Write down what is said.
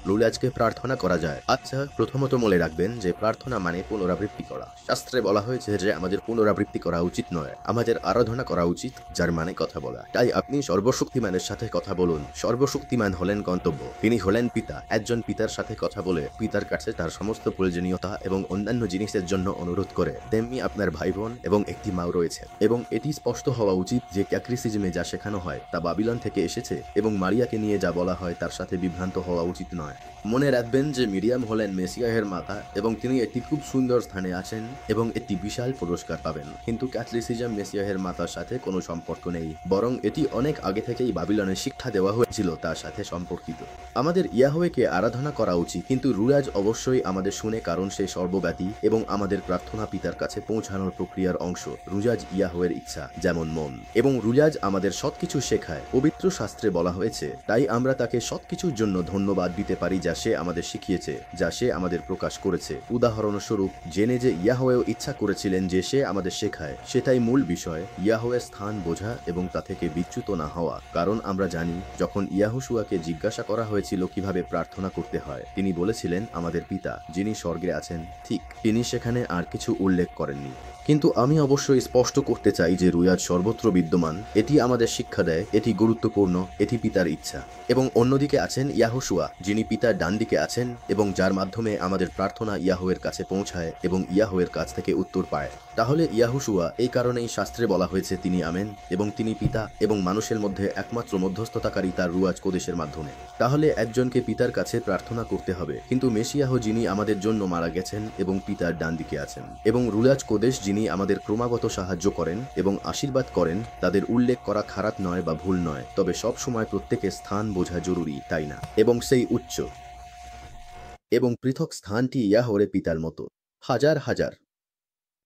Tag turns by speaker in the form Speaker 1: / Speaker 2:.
Speaker 1: রুলাজকে প্রার্থনা করা যায়। আচ্ছা, প্রথমত মনে রাখবেন যে প্রার্থনা মানে পুনরাবৃত্তি করা। শাস্ত্রে বলা হয়েছে যে আমাদের পুনরাবৃত্তি করা উচিত নয়, আমাদের আরাধনা করা উচিত, যার মানে কথা বলা। তাই আপনি সর্বশক্তিমানের সাথে কথা বলুন। সর্বশক্তিমান হলেন গন্তব্য, তিনি হলেন পিতা। একজন পিতার সাথে কথা বলে পিতার কাছে তার সমস্ত প্রয়োজনীয়তা এবং অন্যান্য জিনিসের জন্য অনুরোধ করে, তেমনি আপনার ভাই বোন এবং একটি মাও রয়েছে। এবং এটি স্পষ্ট হওয়া উচিত যে ক্যাথলিসিজমে যা শেখানো হয় তা বাবিলন থেকে এসেছে এবং মারিয়াকে নিয়ে যা বলা হয় তার সাথে বিভ্রান্ত হওয়া উচিত নয়। মনে রাখবেন যে মিরিয়াম হলেন মেসিয়াহের মাতা এবং তিনি একটি খুব সুন্দর স্থানে আছেন এবং একটি বিশাল পুরস্কার পাবেন। কিন্তু ক্যাথলিসিজম মেসিয়াহের মাতার সাথে কোনো সম্পর্ক নেই, বরং এটি অনেক আগে থেকেই বাবিলনে শিক্ষা দেওয়া হয়েছিল তার সাথে সম্পর্কিত। আমাদের ইয়াহওয়েকে আরাধনা করা উচিত, কিন্তু রুলাজ অবশ্যই আমাদের শুনে, কারণ সে সর্বব্যাপী এবং আমাদের প্রার্থনা পিতার কাছে পৌঁছানোর প্রক্রিয়ার অংশ। রুজাজ ইয়াহওয়ের ইচ্ছা, যেমন মন। এবং রুলাজ আমাদের সবকিছু শেখায়। পবিত্র শাস্ত্রে বলা হয়েছে, তাই আমরা তাকে সবকিছুর জন্য ধন্যবাদ দিতে পারি যা সে আমাদের শিখিয়েছে, যা সে আমাদের প্রকাশ করেছে। উদাহরণস্বরূপ, জেনে যে ইয়াহওয়েও ইচ্ছা করেছিলেন যে সে আমাদের শেখায়, সেটাই মূল বিষয়। ইয়াহওয়ের স্থান বোঝা এবং তা থেকে বিচ্যুত না হওয়া। কারণ আমরা জানি, যখন ইয়াহুশুয়াকে জিজ্ঞাসা করা হয়েছিল কিভাবে প্রার্থনা করতে হয়, তিনি বলেছিলেন, আমাদের পিতা যিনি স্বর্গে আছেন। ঠিক, তিনি সেখানে আর কিছু উল্লেখ করেননি। কিন্তু আমি অবশ্যই স্পষ্ট করতে চাই যে রুয়াজ সর্বত্র বিদ্যমান। এটি আমাদের শিক্ষা দেয়, এটি গুরুত্বপূর্ণ, এটি পিতার ইচ্ছা। এবং অন্যদিকে আছেন ইয়াহুশুয়া, যিনি পিতার ডান দিকে আছেন এবং যার মাধ্যমে আমাদের প্রার্থনা ইয়াহওয়ের কাছে পৌঁছায় এবং ইয়াহওয়ের কাছ থেকে উত্তর পায়। তাহলে ইয়াহুশুয়া এই কারণেই শাস্ত্রে বলা হয়েছে তিনি আমেন, এবং তিনি পিতা এবং মানুষের মধ্যে একমাত্র মধ্যস্থতাকারী তার রুয়াজ কোদেশের মাধ্যমে। তাহলে একজনকে পিতার কাছে প্রার্থনা করতে হবে, কিন্তু মেশিয়াহ যিনি আমাদের জন্য মারা গেছেন এবং পিতার ডান দিকে আছেন, এবং রুলাজ কোদেশ যিনি আমাদের ক্রমাগত সাহায্য করেন এবং আশীর্বাদ করেন, তাদের উল্লেখ করা খারাপ নয় বা ভুল নয়, তবে সব সময় প্রত্যেকের স্থান বোঝা জরুরি, তাই না? এবং সেই উচ্চ এবং পৃথক স্থানটি ইয়াহওরে পিতার মতো। হাজার হাজার